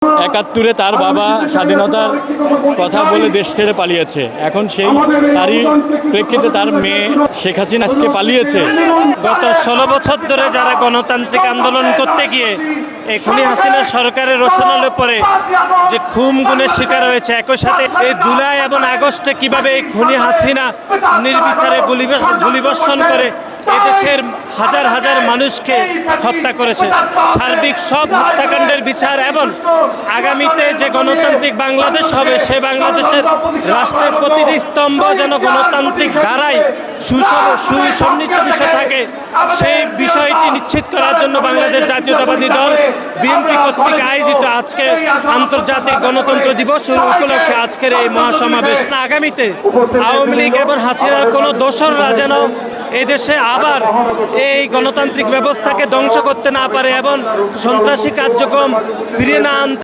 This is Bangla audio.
71-এ তার বাবা স্বাধীনতার কথা বলে দেশ ছেড়ে পালিয়েছে। এখন তারই প্রেক্ষিতে তার মেয়ে শেখ হাসিনা আজকে পালিয়েছে। গত 16 বছর ধরে যারা গণতান্ত্রিক আন্দোলন করতে গিয়ে এই খুনি হাসিনা সরকারের রোশনালে পরে যে গুমের শিকার হয়েছে, একই সাথে এই জুলাই এবং আগস্টে কিভাবে এই খুনি হাসিনা নির্বিচারে গুলিবর্ষণ করে এদেশের হাজার হাজার মানুষকে হত্যা করেছে, সার্বিক সব হত্যাকাণ্ডের বিচার এবং আগামীতে যে গণতান্ত্রিক বাংলাদেশ হবে সে বাংলাদেশের রাষ্ট্রের প্রতিটি স্তম্ভ যেন গণতান্ত্রিক ধারায় সুসম্মিলিত বিষয় থাকে, সেই বিষয়টি নিশ্চিত করার জন্য বাংলাদেশ জাতীয়তাবাদী দল বিএনপি কর্তৃক আয়োজিত আজকে আন্তর্জাতিক গণতন্ত্র দিবস উপলক্ষে আজকের এই মহাসমাবেশ। আগামীতে আওয়ামী লীগ এবং হাসিনার কোনো দোসররা যেন এদেশে আবার এই গণতান্ত্রিক ব্যবস্থাকে ধ্বংস করতে না পারে এবং সন্ত্রাসী কার্যক্রম ফিরিয়ে না আনতে